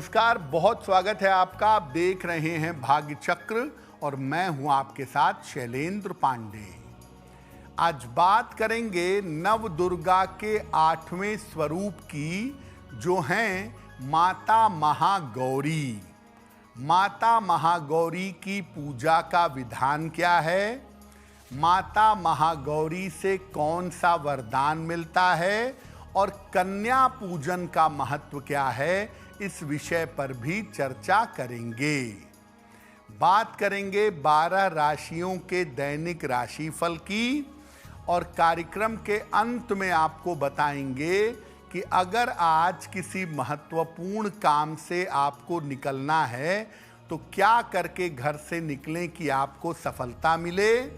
नमस्कार, बहुत स्वागत है आपका। आप देख रहे हैं भाग्य चक्र और मैं हूं आपके साथ शैलेंद्र पांडे। आज बात करेंगे नव दुर्गा के 8वें स्वरूप की, जो हैं माता महागौरी। माता महागौरी की पूजा का विधान क्या है, माता महागौरी से कौन सा वरदान मिलता है और कन्या पूजन का महत्व क्या है, इस विषय पर भी चर्चा करेंगे। बात करेंगे 12 राशियों के दैनिक राशिफल की और कार्यक्रम के अंत में आपको बताएंगे कि अगर आज किसी महत्वपूर्ण काम से आपको निकलना है तो क्या करके घर से निकलें कि आपको सफलता मिले,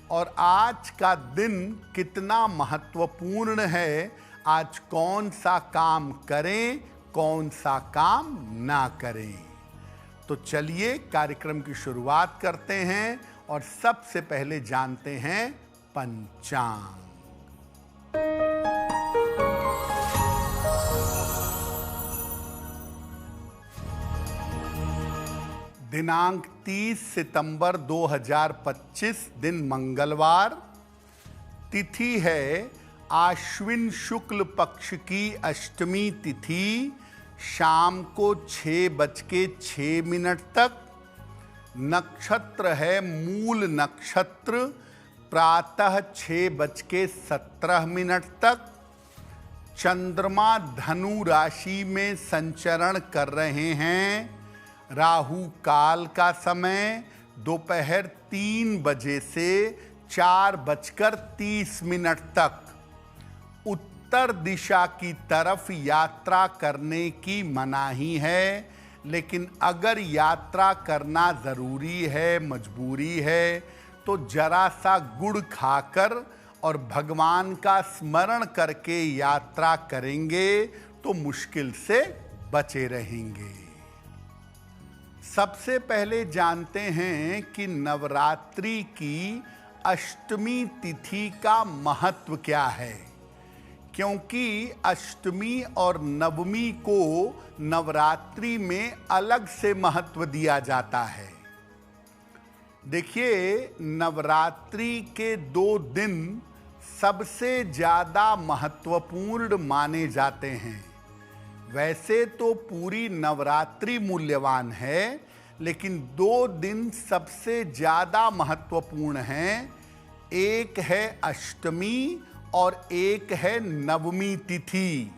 और आज का दिन कितना महत्वपूर्ण है, आज कौन सा काम करें, कौन सा काम ना करें। तो चलिए कार्यक्रम की शुरुआत करते हैं और सबसे पहले जानते हैं पंचांग। दिनांक 30 सितंबर 2025, दिन मंगलवार। तिथि है आश्विन शुक्ल पक्ष की अष्टमी तिथि, शाम को 6:06 तक। नक्षत्र है मूल नक्षत्र, प्रातः 6:17 तक। चंद्रमा धनु राशि में संचरण कर रहे हैं। राहु काल का समय दोपहर 3 बजे से 4:30 तक। उत्तर दिशा की तरफ यात्रा करने की मनाही है, लेकिन अगर यात्रा करना ज़रूरी है, मजबूरी है, तो जरा सा गुड़ खाकर और भगवान का स्मरण करके यात्रा करेंगे तो मुश्किल से बचे रहेंगे। सबसे पहले जानते हैं कि नवरात्रि की अष्टमी तिथि का महत्व क्या है, क्योंकि अष्टमी और नवमी को नवरात्रि में अलग से महत्व दिया जाता है। देखिए, नवरात्रि के 2 दिन सबसे ज़्यादा महत्वपूर्ण माने जाते हैं। वैसे तो पूरी नवरात्रि मूल्यवान है, लेकिन 2 दिन सबसे ज़्यादा महत्वपूर्ण हैं। एक है अष्टमी और एक है नवमी तिथि।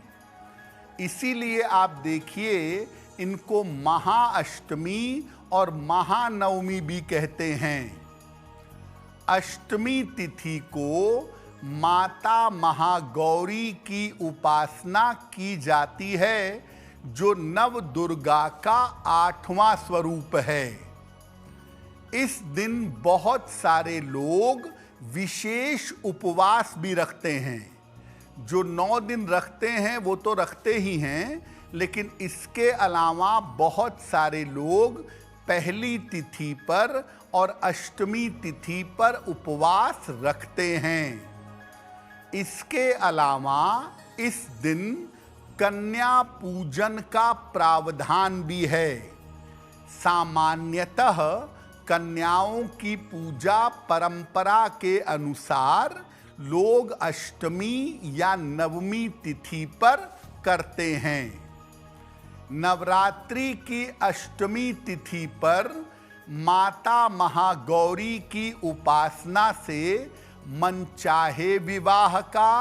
इसीलिए आप देखिए, इनको महाअष्टमी और महानवमी भी कहते हैं। अष्टमी तिथि को माता महागौरी की उपासना की जाती है, जो नव दुर्गा का 8वां स्वरूप है। इस दिन बहुत सारे लोग विशेष उपवास भी रखते हैं। जो 9 दिन रखते हैं वो तो रखते ही हैं, लेकिन इसके अलावा बहुत सारे लोग पहली तिथि पर और अष्टमी तिथि पर उपवास रखते हैं। इसके अलावा इस दिन कन्या पूजन का प्रावधान भी है। सामान्यतः कन्याओं की पूजा परंपरा के अनुसार लोग अष्टमी या नवमी तिथि पर करते हैं। नवरात्रि की अष्टमी तिथि पर माता महागौरी की उपासना से मनचाहे विवाह का,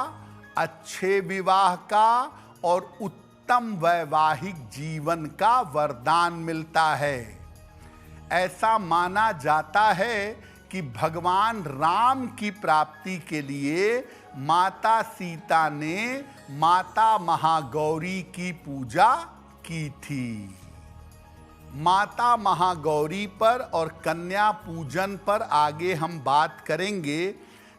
अच्छे विवाह का और उत्तम वैवाहिक जीवन का वरदान मिलता है। ऐसा माना जाता है कि भगवान राम की प्राप्ति के लिए माता सीता ने माता महागौरी की पूजा की थी। माता महागौरी पर और कन्या पूजन पर आगे हम बात करेंगे,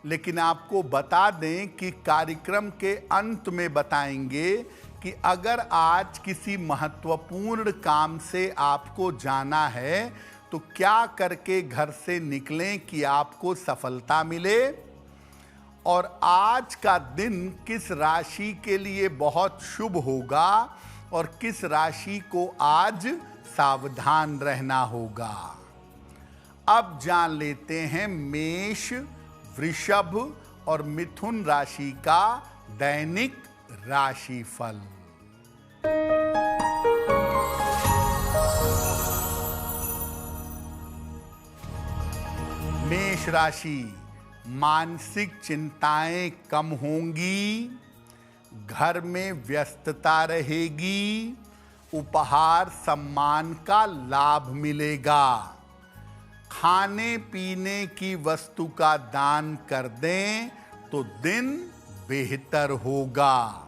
लेकिन आपको बता दें कि कार्यक्रम के अंत में बताएंगे कि अगर आज किसी महत्वपूर्ण काम से आपको जाना है तो क्या करके घर से निकलें कि आपको सफलता मिले, और आज का दिन किस राशि के लिए बहुत शुभ होगा और किस राशि को आज सावधान रहना होगा। अब जान लेते हैं मेष, वृषभ और मिथुन राशि का दैनिक राशिफल। मेष राशि, मानसिक चिंताएं कम होंगी, घर में व्यस्तता रहेगी, उपहार सम्मान का लाभ मिलेगा। खाने पीने की वस्तु का दान कर दें तो दिन बेहतर होगा।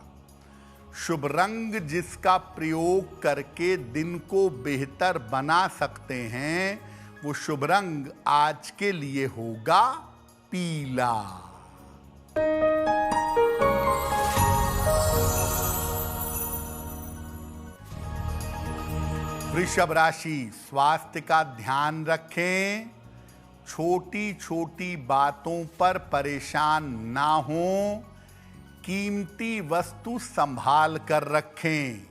शुभ रंग जिसका प्रयोग करके दिन को बेहतर बना सकते हैं, वो शुभ रंग आज के लिए होगा पीला। वृषभ राशि, स्वास्थ्य का ध्यान रखें, छोटी छोटी बातों पर परेशान ना हों, कीमती वस्तु संभाल कर रखें।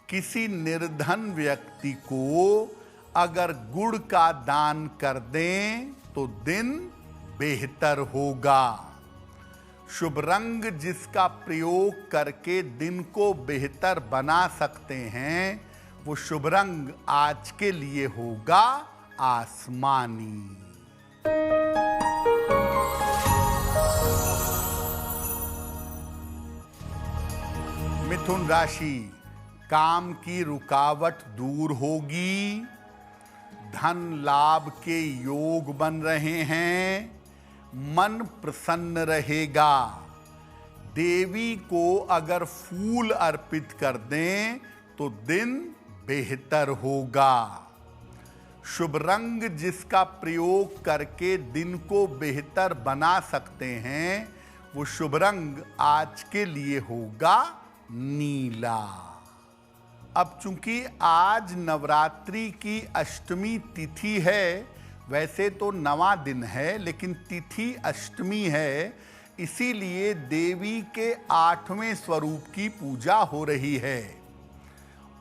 किसी निर्धन व्यक्ति को अगर गुड़ का दान कर दें तो दिन बेहतर होगा। शुभ रंग जिसका प्रयोग करके दिन को बेहतर बना सकते हैं, वो शुभ रंग आज के लिए होगा आसमानी। मिथुन राशि, काम की रुकावट दूर होगी, धन लाभ के योग बन रहे हैं, मन प्रसन्न रहेगा। देवी को अगर फूल अर्पित कर दें तो दिन बेहतर होगा। शुभ रंग जिसका प्रयोग करके दिन को बेहतर बना सकते हैं, वो शुभ रंग आज के लिए होगा नीला। अब चूंकि आज नवरात्रि की अष्टमी तिथि है, वैसे तो 9वां दिन है लेकिन तिथि अष्टमी है, इसीलिए देवी के 8वें स्वरूप की पूजा हो रही है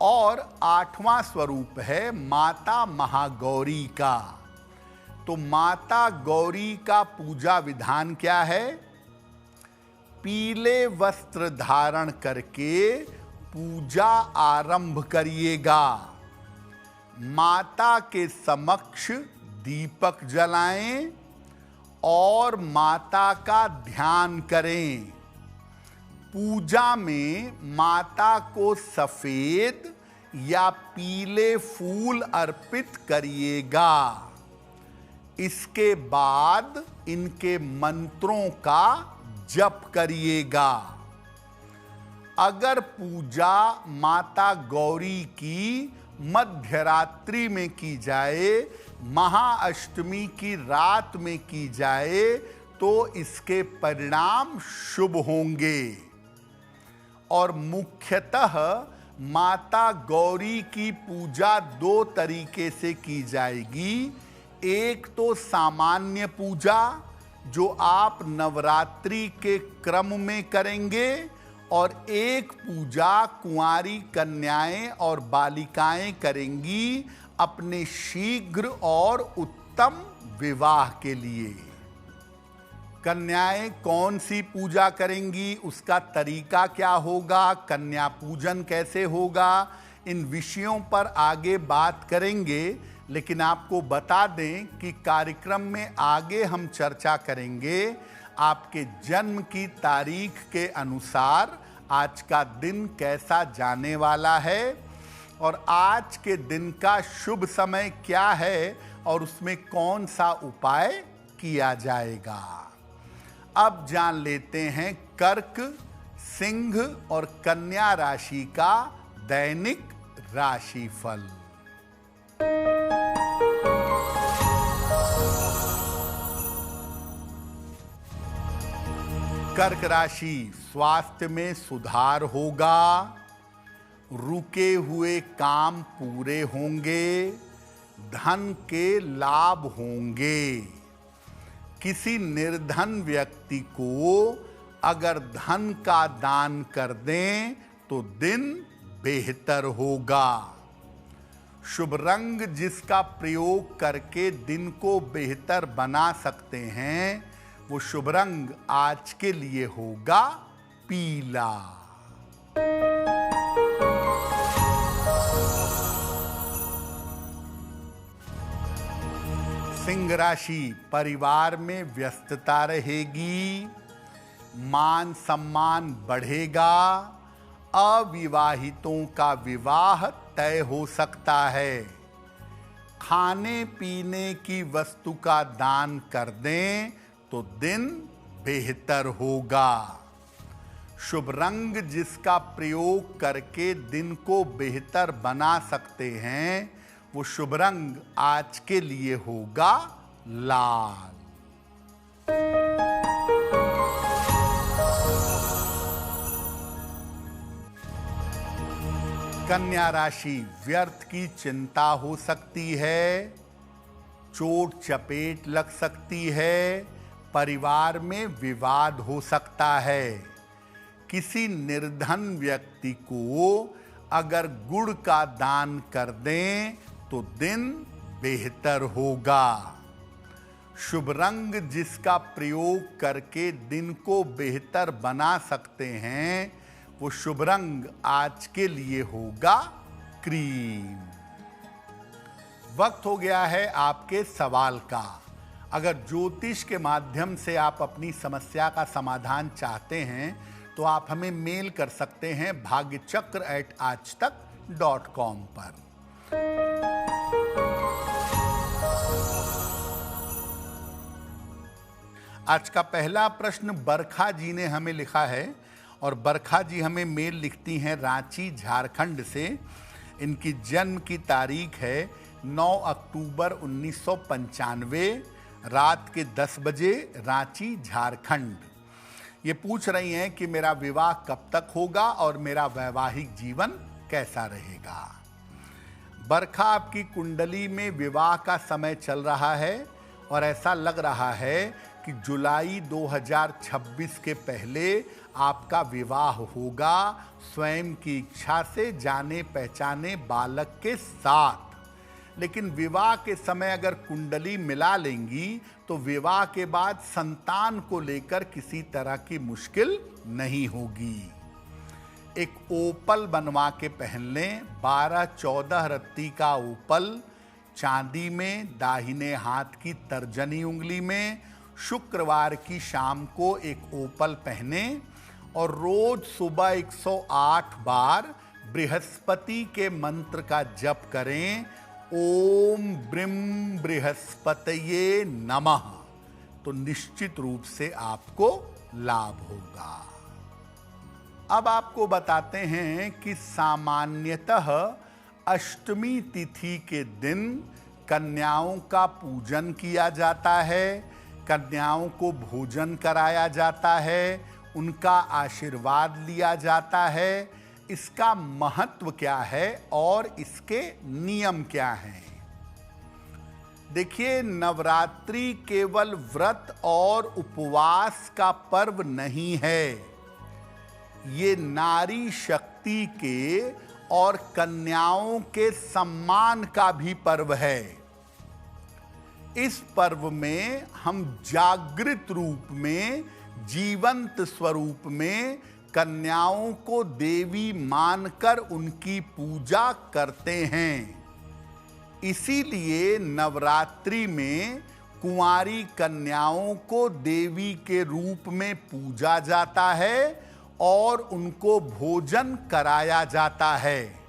और 8वां स्वरूप है माता महागौरी का। तो माता गौरी का पूजा विधान क्या है? पीले वस्त्र धारण करके पूजा आरंभ करिएगा। माता के समक्ष दीपक जलाएं और माता का ध्यान करें। पूजा में माता को सफेद या पीले फूल अर्पित करिएगा। इसके बाद इनके मंत्रों का जप करिएगा। अगर पूजा माता गौरी की मध्यरात्रि में की जाए, महाअष्टमी की रात में की जाए, तो इसके परिणाम शुभ होंगे। और मुख्यतः माता गौरी की पूजा 2 तरीके से की जाएगी। एक तो सामान्य पूजा जो आप नवरात्रि के क्रम में करेंगे, और एक पूजा कुंवारी कन्याएं और बालिकाएं करेंगी अपने शीघ्र और उत्तम विवाह के लिए। कन्याएं कौन सी पूजा करेंगी, उसका तरीका क्या होगा, कन्या पूजन कैसे होगा, इन विषयों पर आगे बात करेंगे। लेकिन आपको बता दें कि कार्यक्रम में आगे हम चर्चा करेंगे आपके जन्म की तारीख के अनुसार आज का दिन कैसा जाने वाला है और आज के दिन का शुभ समय क्या है और उसमें कौन सा उपाय किया जाएगा। अब जान लेते हैं कर्क, सिंह और कन्या राशि का दैनिक राशिफल। कर्क राशि, स्वास्थ्य में सुधार होगा, रुके हुए काम पूरे होंगे, धन के लाभ होंगे। किसी निर्धन व्यक्ति को अगर धन का दान कर दें तो दिन बेहतर होगा। शुभ रंग जिसका प्रयोग करके दिन को बेहतर बना सकते हैं, वो शुभ रंग आज के लिए होगा पीला। सिंह राशि, परिवार में व्यस्तता रहेगी, मान सम्मान बढ़ेगा, अविवाहितों का विवाह तय हो सकता है। खाने पीने की वस्तु का दान कर दें तो दिन बेहतर होगा। शुभ रंग जिसका प्रयोग करके दिन को बेहतर बना सकते हैं, वो शुभ रंग आज के लिए होगा लाल। कन्या राशि, व्यर्थ की चिंता हो सकती है, चोट चपेट लग सकती है, परिवार में विवाद हो सकता है। किसी निर्धन व्यक्ति को अगर गुड़ का दान कर दें तो दिन बेहतर होगा। शुभ रंग जिसका प्रयोग करके दिन को बेहतर बना सकते हैं, वो शुभ रंग आज के लिए होगा क्रीम। वक्त हो गया है आपके सवाल का। अगर ज्योतिष के माध्यम से आप अपनी समस्या का समाधान चाहते हैं तो आप हमें मेल कर सकते हैं bhagyachakra@aajtak.com पर। आज का पहला प्रश्न बरखा जी ने हमें लिखा है और बरखा जी हमें मेल लिखती हैं रांची झारखंड से। इनकी जन्म की तारीख है 9 अक्टूबर 1995, रात के 10 बजे, रांची झारखंड। ये पूछ रही हैं कि मेरा विवाह कब तक होगा और मेरा वैवाहिक जीवन कैसा रहेगा। बरखा, आपकी कुंडली में विवाह का समय चल रहा है और ऐसा लग रहा है कि जुलाई 2026 के पहले आपका विवाह होगा, स्वयं की इच्छा से, जाने पहचाने बालक के साथ। लेकिन विवाह के समय अगर कुंडली मिला लेंगी तो विवाह के बाद संतान को लेकर किसी तरह की मुश्किल नहीं होगी। एक ओपल बनवा के पहन लें, 12-14 रत्ती का ओपल, चांदी में, दाहिने हाथ की तर्जनी उंगली में। शुक्रवार की शाम को एक ओपल पहने और रोज सुबह 108 बार बृहस्पति के मंत्र का जप करें, ओम ब्रीम बृहस्पतये नमः, तो निश्चित रूप से आपको लाभ होगा। अब आपको बताते हैं कि सामान्यतः अष्टमी तिथि के दिन कन्याओं का पूजन किया जाता है, कन्याओं को भोजन कराया जाता है, उनका आशीर्वाद लिया जाता है। इसका महत्व क्या है और इसके नियम क्या हैं? देखिए, नवरात्रि केवल व्रत और उपवास का पर्व नहीं है, ये नारी शक्ति के और कन्याओं के सम्मान का भी पर्व है। इस पर्व में हम जागृत रूप में, जीवंत स्वरूप में कन्याओं को देवी मानकर उनकी पूजा करते हैं। इसीलिए नवरात्रि में कुंवारी कन्याओं को देवी के रूप में पूजा जाता है और उनको भोजन कराया जाता है।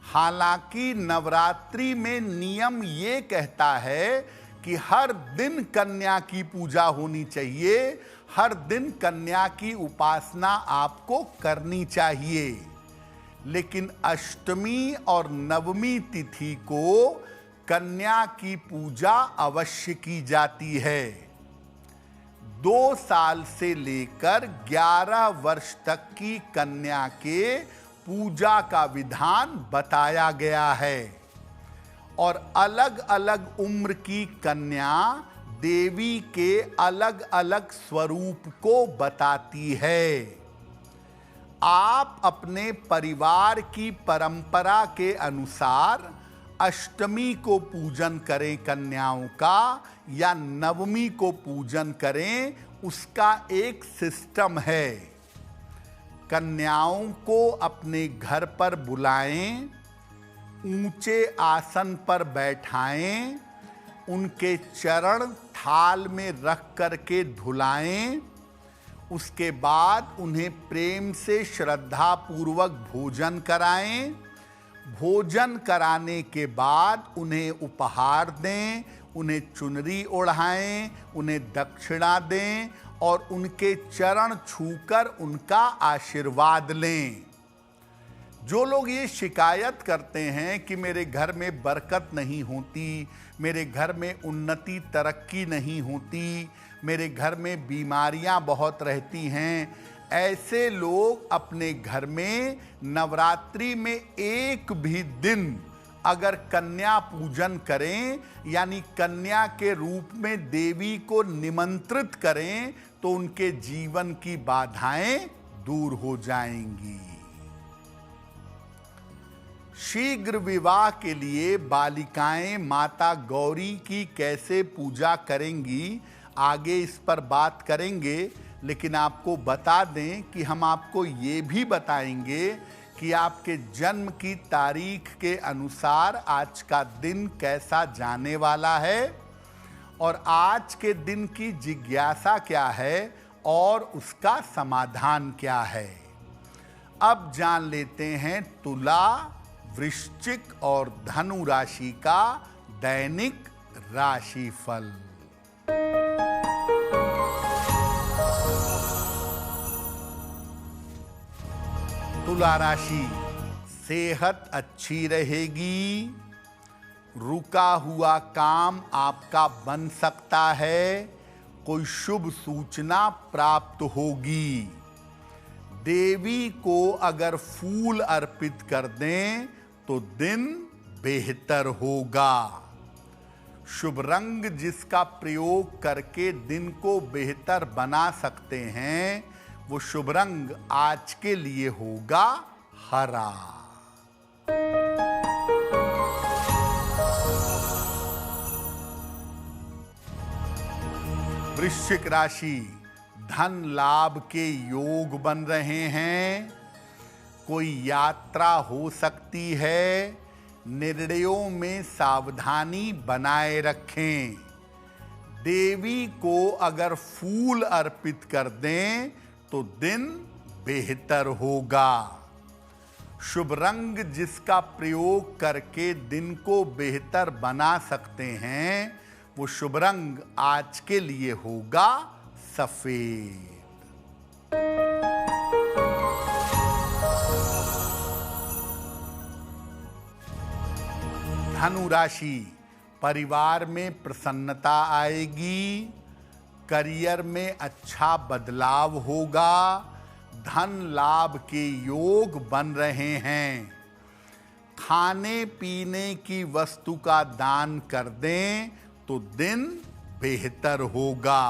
हालांकि नवरात्रि में नियम ये कहता है कि हर दिन कन्या की पूजा होनी चाहिए, हर दिन कन्या की उपासना आपको करनी चाहिए। लेकिन अष्टमी और नवमी तिथि को कन्या की पूजा अवश्य की जाती है। 2 साल से लेकर 11 वर्ष तक की कन्या के पूजा का विधान बताया गया है और अलग अलग उम्र की कन्या देवी के अलग अलग स्वरूप को बताती है। आप अपने परिवार की परंपरा के अनुसार अष्टमी को पूजन करें कन्याओं का या नवमी को पूजन करें, उसका एक सिस्टम है। कन्याओं को अपने घर पर बुलाएं, ऊंचे आसन पर बैठाएं, उनके चरण थाल में रख करके धुलाएं, उसके बाद उन्हें प्रेम से श्रद्धा पूर्वक भोजन कराएं। भोजन कराने के बाद उन्हें उपहार दें, उन्हें चुनरी ओढ़ाएं, उन्हें दक्षिणा दें और उनके चरण छूकर उनका आशीर्वाद लें। जो लोग ये शिकायत करते हैं कि मेरे घर में बरकत नहीं होती, मेरे घर में उन्नति तरक्की नहीं होती, मेरे घर में बीमारियां बहुत रहती हैं, ऐसे लोग अपने घर में नवरात्रि में एक भी दिन अगर कन्या पूजन करें, यानी कन्या के रूप में देवी को निमंत्रित करें, तो उनके जीवन की बाधाएं दूर हो जाएंगी। शीघ्र विवाह के लिए बालिकाएं माता गौरी की कैसे पूजा करेंगी, आगे इस पर बात करेंगे। लेकिन आपको बता दें कि हम आपको ये भी बताएंगे कि आपके जन्म की तारीख के अनुसार आज का दिन कैसा जाने वाला है और आज के दिन की जिज्ञासा क्या है और उसका समाधान क्या है। अब जान लेते हैं तुला, वृश्चिक और धनु राशि का दैनिक राशिफल। तुला राशि, सेहत अच्छी रहेगी, रुका हुआ काम आपका बन सकता है, कोई शुभ सूचना प्राप्त होगी। देवी को अगर फूल अर्पित कर दें तो दिन बेहतर होगा। शुभ रंग जिसका प्रयोग करके दिन को बेहतर बना सकते हैं, वो शुभ रंग आज के लिए होगा हरा। वृश्चिक राशि, धन लाभ के योग बन रहे हैं, कोई यात्रा हो सकती है, निर्णयों में सावधानी बनाए रखें। देवी को अगर फूल अर्पित कर दें तो दिन बेहतर होगा। शुभ रंग जिसका प्रयोग करके दिन को बेहतर बना सकते हैं, वो शुभ रंग आज के लिए होगा सफेद। धनु राशि, परिवार में प्रसन्नता आएगी, करियर में अच्छा बदलाव होगा, धन लाभ के योग बन रहे हैं। खाने पीने की वस्तु का दान कर दें तो दिन बेहतर होगा।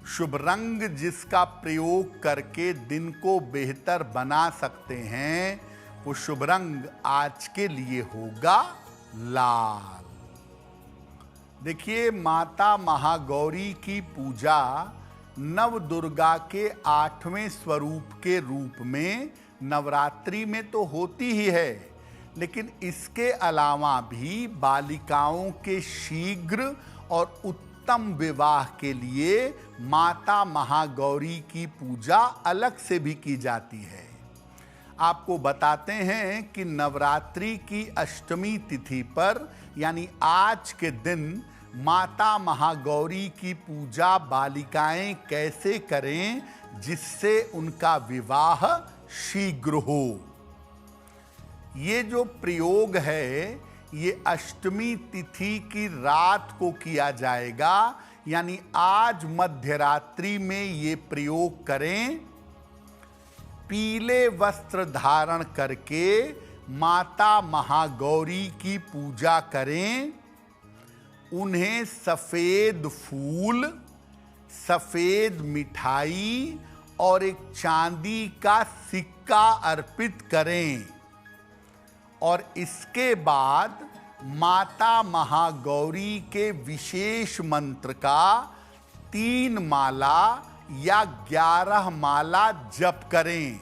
शुभ रंग जिसका प्रयोग करके दिन को बेहतर बना सकते हैं, वो शुभ रंग आज के लिए होगा लाल। देखिए, माता महागौरी की पूजा नव दुर्गा के 8वें स्वरूप के रूप में नवरात्रि में तो होती ही है, लेकिन इसके अलावा भी बालिकाओं के शीघ्र और उत्तम विवाह के लिए माता महागौरी की पूजा अलग से भी की जाती है। आपको बताते हैं कि नवरात्रि की अष्टमी तिथि पर, यानी आज के दिन, माता महागौरी की पूजा बालिकाएं कैसे करें जिससे उनका विवाह शीघ्र हो। ये जो प्रयोग है, ये अष्टमी तिथि की रात को किया जाएगा, यानी आज मध्यरात्रि में ये प्रयोग करें। पीले वस्त्र धारण करके माता महागौरी की पूजा करें। उन्हें सफेद फूल, सफेद मिठाई और एक चांदी का सिक्का अर्पित करें और इसके बाद माता महागौरी के विशेष मंत्र का 3 माला या 11 माला जप करें।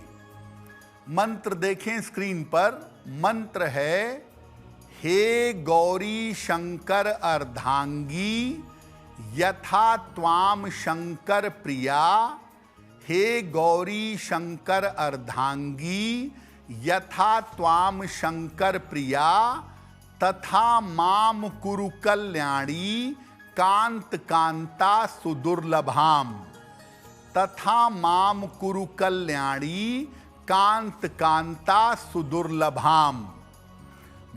मंत्र देखें स्क्रीन पर। मंत्र है, हे गौरी शंकर अर्धांगी यथा त्वाम शंकर प्रिया। हे गौरी शंकर अर्धांगी यथा त्वाम शंकर प्रिया। तथा माम कुरु कल्याणी कांत कांता सुदुर्लभाम। तथा माम कुरु कल्याणी कांत कांता सुदुर्लभाम।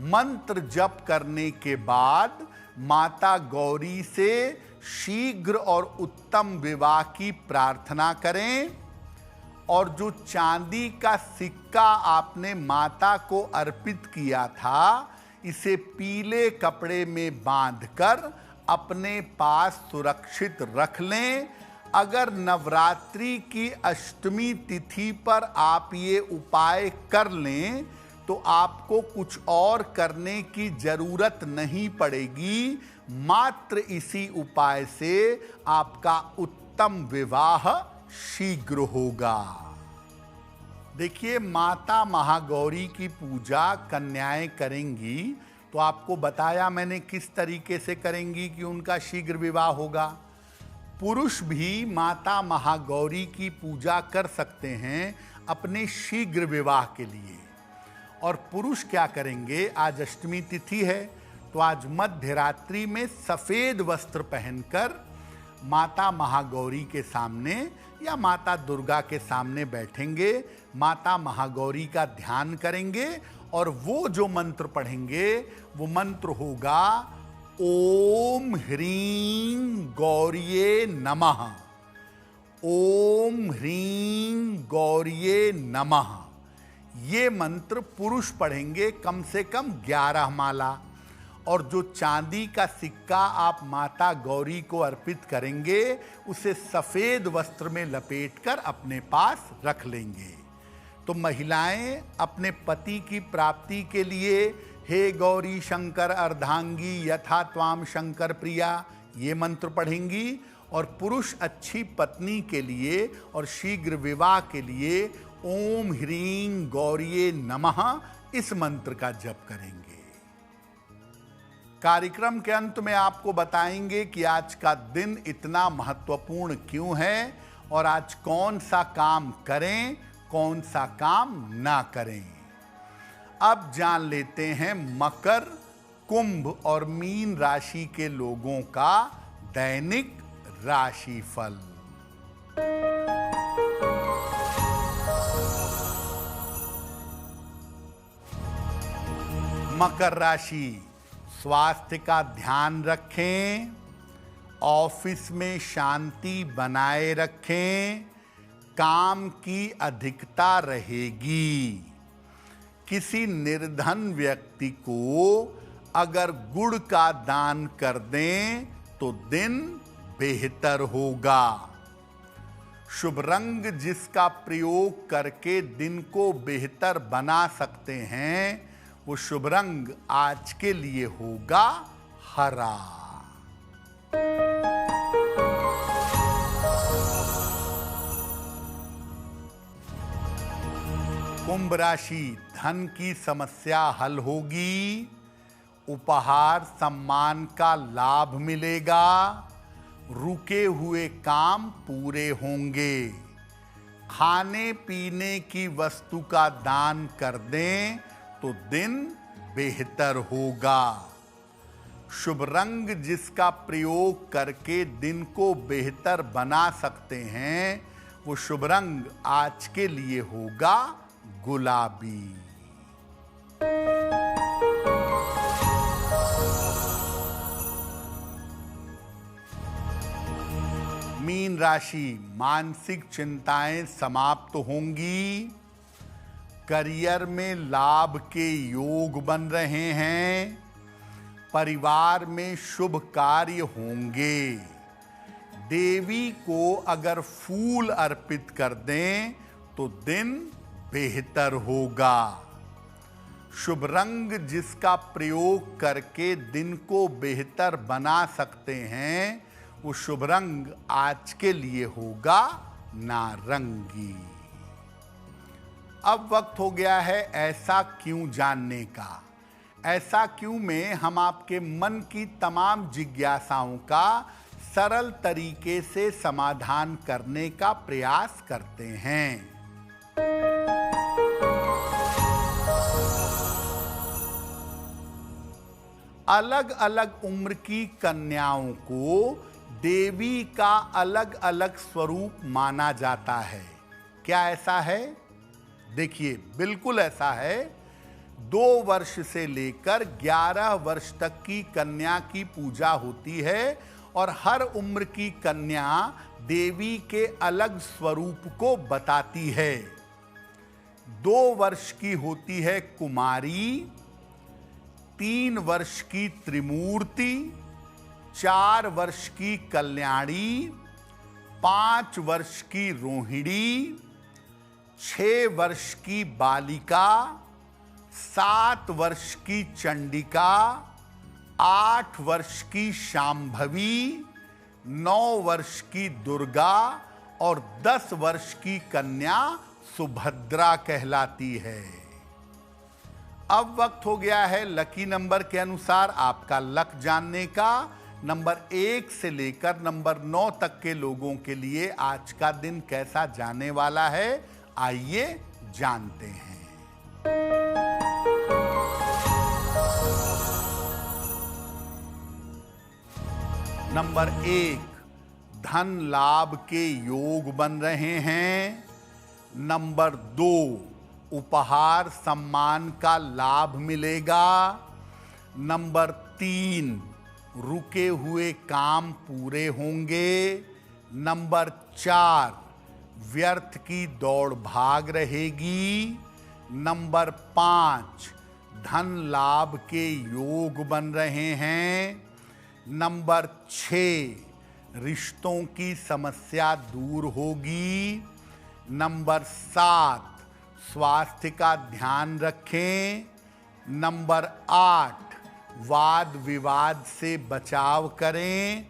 मंत्र जप करने के बाद माता गौरी से शीघ्र और उत्तम विवाह की प्रार्थना करें और जो चांदी का सिक्का आपने माता को अर्पित किया था, इसे पीले कपड़े में बांधकर अपने पास सुरक्षित रख लें। अगर नवरात्रि की अष्टमी तिथि पर आप ये उपाय कर लें तो आपको कुछ और करने की जरूरत नहीं पड़ेगी। मात्र इसी उपाय से आपका उत्तम विवाह शीघ्र होगा। देखिए, माता महागौरी की पूजा कन्याएं करेंगी तो आपको बताया मैंने किस तरीके से करेंगी कि उनका शीघ्र विवाह होगा। पुरुष भी माता महागौरी की पूजा कर सकते हैं अपने शीघ्र विवाह के लिए। और पुरुष क्या करेंगे, आज अष्टमी तिथि है तो आज मध्य रात्रि में सफेद वस्त्र पहनकर माता महागौरी के सामने या माता दुर्गा के सामने बैठेंगे, माता महागौरी का ध्यान करेंगे और वो जो मंत्र पढ़ेंगे वो मंत्र होगा, ओम ह्रीं गौरिये नमः। ओम ह्रीं गौरिये नमः। ये मंत्र पुरुष पढ़ेंगे कम से कम 11 माला और जो चांदी का सिक्का आप माता गौरी को अर्पित करेंगे उसे सफेद वस्त्र में लपेटकर अपने पास रख लेंगे। तो महिलाएं अपने पति की प्राप्ति के लिए हे गौरी शंकर अर्धांगी यथा त्वाम शंकर प्रिया ये मंत्र पढ़ेंगी और पुरुष अच्छी पत्नी के लिए और शीघ्र विवाह के लिए ओम ह्रीं गौरिये नमः इस मंत्र का जप करेंगे। कार्यक्रम के अंत में आपको बताएंगे कि आज का दिन इतना महत्वपूर्ण क्यों है और आज कौन सा काम करें, कौन सा काम ना करें। अब जान लेते हैं मकर, कुंभ और मीन राशि के लोगों का दैनिक राशिफल। मकर राशि, स्वास्थ्य का ध्यान रखें, ऑफिस में शांति बनाए रखें, काम की अधिकता रहेगी। किसी निर्धन व्यक्ति को अगर गुड़ का दान कर दें तो दिन बेहतर होगा। शुभ रंग जिसका प्रयोग करके दिन को बेहतर बना सकते हैं वो शुभ रंग आज के लिए होगा हरा। कुंभ राशि, धन की समस्या हल होगी, उपहार सम्मान का लाभ मिलेगा, रुके हुए काम पूरे होंगे। खाने पीने की वस्तु का दान कर दें तो दिन बेहतर होगा। शुभ रंग जिसका प्रयोग करके दिन को बेहतर बना सकते हैं वो शुभ रंग आज के लिए होगा गुलाबी। मीन राशि, मानसिक चिंताएं समाप्त होंगी, करियर में लाभ के योग बन रहे हैं, परिवार में शुभ कार्य होंगे, देवी को अगर फूल अर्पित कर दें तो दिन बेहतर होगा। शुभ रंग जिसका प्रयोग करके दिन को बेहतर बना सकते हैं, वो शुभ रंग आज के लिए होगा नारंगी। अब वक्त हो गया है ऐसा क्यों जानने का। ऐसा क्यों में हम आपके मन की तमाम जिज्ञासाओं का सरल तरीके से समाधान करने का प्रयास करते हैं। अलग अलग उम्र की कन्याओं को देवी का अलग अलग स्वरूप माना जाता है। क्या ऐसा है? देखिए, बिल्कुल ऐसा है। 2 वर्ष से लेकर 11 वर्ष तक की कन्या की पूजा होती है और हर उम्र की कन्या देवी के अलग स्वरूप को बताती है। 2 वर्ष की होती है कुमारी, 3 वर्ष की त्रिमूर्ति, 4 वर्ष की कल्याणी, 5 वर्ष की रोहिणी, 6 वर्ष की बालिका, 7 वर्ष की चंडिका, 8 वर्ष की शांभवी, 9 वर्ष की दुर्गा और 10 वर्ष की कन्या सुभद्रा कहलाती है। अब वक्त हो गया है लकी नंबर के अनुसार आपका लक जानने का। नंबर 1 से लेकर नंबर 9 तक के लोगों के लिए आज का दिन कैसा जाने वाला है, आइए जानते हैं। नंबर 1, धन लाभ के योग बन रहे हैं। नंबर 2, उपहार सम्मान का लाभ मिलेगा। नंबर 3, रुके हुए काम पूरे होंगे। नंबर 4, व्यर्थ की दौड़ भाग रहेगी। नंबर 5, धन लाभ के योग बन रहे हैं। नंबर 6, रिश्तों की समस्या दूर होगी। नंबर 7, स्वास्थ्य का ध्यान रखें। नंबर 8, वाद विवाद से बचाव करें।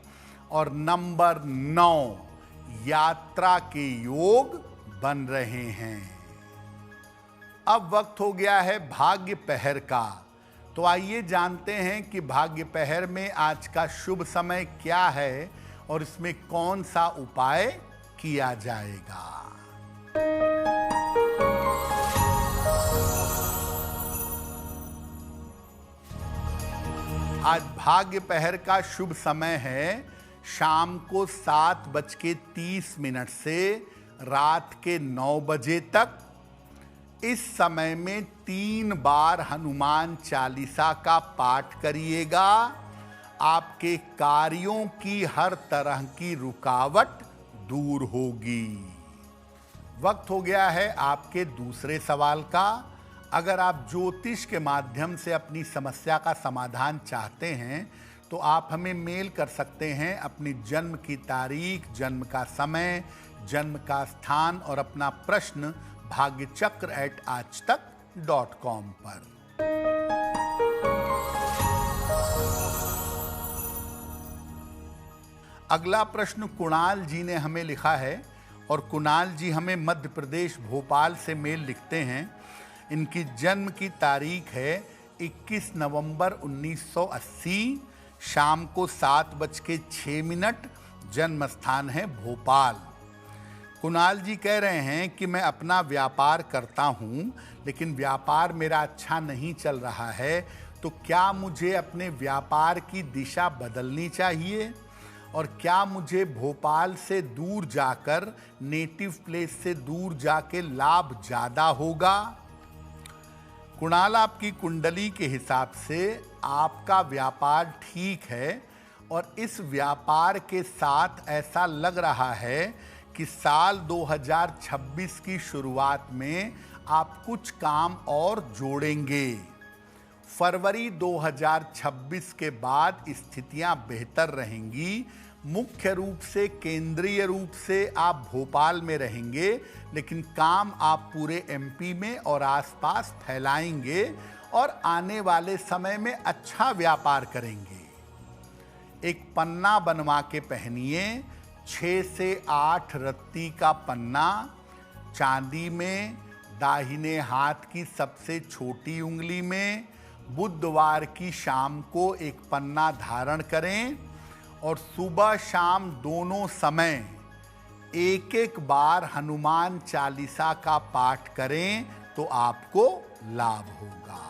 और नंबर 9, यात्रा के योग बन रहे हैं। अब वक्त हो गया है भाग्य पहर का। तो आइए जानते हैं कि भाग्य पहर में आज का शुभ समय क्या है और इसमें कौन सा उपाय किया जाएगा। आज भाग्य पहर का शुभ समय है शाम को 7:30 से रात के 9 बजे तक। इस समय में 3 बार हनुमान चालीसा का पाठ करिएगा। आपके कार्यों की हर तरह की रुकावट दूर होगी। वक्त हो गया है आपके दूसरे सवाल का। अगर आप ज्योतिष के माध्यम से अपनी समस्या का समाधान चाहते हैं तो आप हमें मेल कर सकते हैं अपनी जन्म की तारीख, जन्म का समय, जन्म का स्थान और अपना प्रश्न भाग्यचक्र@aajtak.com पर। अगला प्रश्न कुणाल जी ने हमें लिखा है और कुणाल जी हमें मध्य प्रदेश भोपाल से मेल लिखते हैं। इनकी जन्म की तारीख है 21 नवंबर 1980, शाम को 7:06। जन्म स्थान है भोपाल। कुणाल जी कह रहे हैं कि मैं अपना व्यापार करता हूं, लेकिन व्यापार मेरा अच्छा नहीं चल रहा है, तो क्या मुझे अपने व्यापार की दिशा बदलनी चाहिए और क्या मुझे भोपाल से दूर जाकर, नेटिव प्लेस से दूर जाके लाभ ज़्यादा होगा? कुणाल, आपकी कुंडली के हिसाब से आपका व्यापार ठीक है और इस व्यापार के साथ ऐसा लग रहा है कि साल 2026 की शुरुआत में आप कुछ काम और जोड़ेंगे। फरवरी 2026 के बाद स्थितियां बेहतर रहेंगी। मुख्य रूप से केंद्रीय रूप से आप भोपाल में रहेंगे, लेकिन काम आप पूरे एमपी में और आसपास फैलाएंगे और आने वाले समय में अच्छा व्यापार करेंगे। एक पन्ना बनवा के पहनिए, 6 से 8 रत्ती का पन्ना, चांदी में, दाहिने हाथ की सबसे छोटी उंगली में। बुधवार की शाम को एक पन्ना धारण करें और सुबह शाम दोनों समय एक एक बार हनुमान चालीसा का पाठ करें तो आपको लाभ होगा।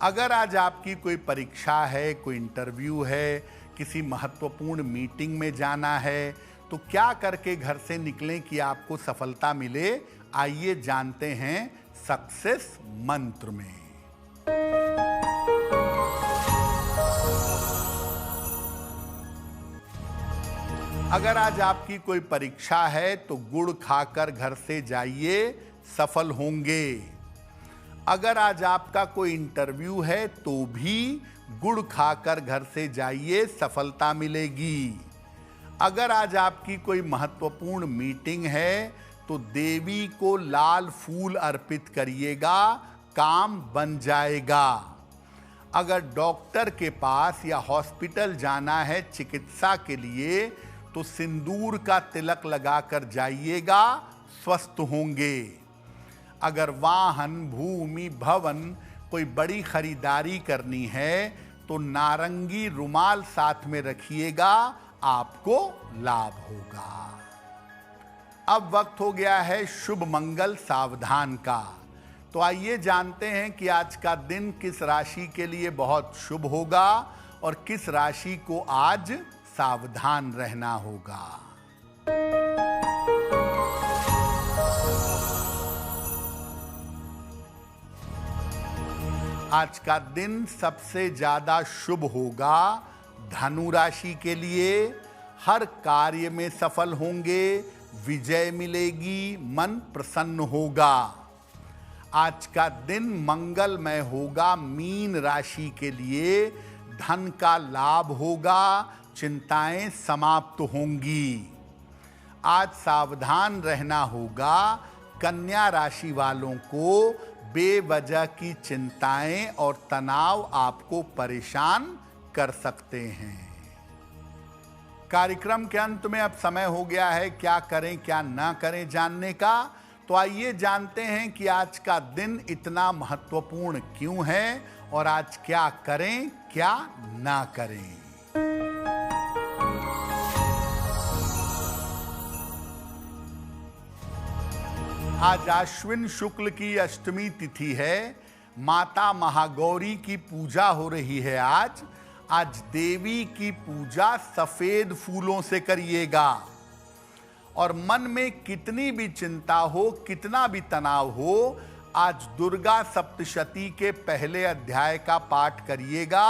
अगर आज आपकी कोई परीक्षा है, कोई इंटरव्यू है, किसी महत्वपूर्ण मीटिंग में जाना है, तो क्या करके घर से निकलें कि आपको सफलता मिले? आइए जानते हैं सक्सेस मंत्र में। अगर आज आपकी कोई परीक्षा है तो गुड़ खाकर घर से जाइए, सफल होंगे। अगर आज आपका कोई इंटरव्यू है तो भी गुड़ खाकर घर से जाइए, सफलता मिलेगी। अगर आज आपकी कोई महत्वपूर्ण मीटिंग है तो देवी को लाल फूल अर्पित करिएगा, काम बन जाएगा। अगर डॉक्टर के पास या हॉस्पिटल जाना है चिकित्सा के लिए तो सिंदूर का तिलक लगाकर जाइएगा, स्वस्थ होंगे। अगर वाहन, भूमि, भवन कोई बड़ी खरीदारी करनी है तो नारंगी रुमाल साथ में रखिएगा, आपको लाभ होगा। अब वक्त हो गया है शुभ मंगल सावधान का। तो आइए जानते हैं कि आज का दिन किस राशि के लिए बहुत शुभ होगा और किस राशि को आज सावधान रहना होगा। आज का दिन सबसे ज्यादा शुभ होगा धनु राशि के लिए। हर कार्य में सफल होंगे, विजय मिलेगी, मन प्रसन्न होगा। आज का दिन मंगलमय होगा मीन राशि के लिए। धन का लाभ होगा, चिंताएं समाप्त होंगी। आज सावधान रहना होगा। कन्या राशि वालों को बेवजह की चिंताएं और तनाव आपको परेशान कर सकते हैं। कार्यक्रम के अंत में अब समय हो गया है क्या करें क्या ना करें जानने का। तो आइए जानते हैं कि आज का दिन इतना महत्वपूर्ण क्यों है और आज क्या करें क्या ना करें। आज आश्विन शुक्ल की अष्टमी तिथि है। माता महागौरी की पूजा हो रही है। आज देवी की पूजा सफेद फूलों से करिएगा। और मन में कितनी भी चिंता हो, कितना भी तनाव हो, आज दुर्गा सप्तशती के पहले अध्याय का पाठ करिएगा।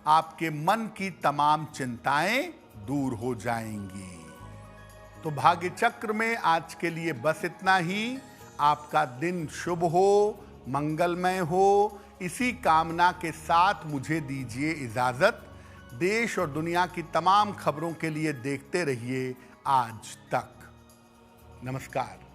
आपके मन की तमाम चिंताएं दूर हो जाएंगी। तो भाग्य चक्र में आज के लिए बस इतना ही। आपका दिन शुभ हो, मंगलमय हो, इसी कामना के साथ मुझे दीजिए इजाजत। देश और दुनिया की तमाम खबरों के लिए देखते रहिए आज तक। नमस्कार।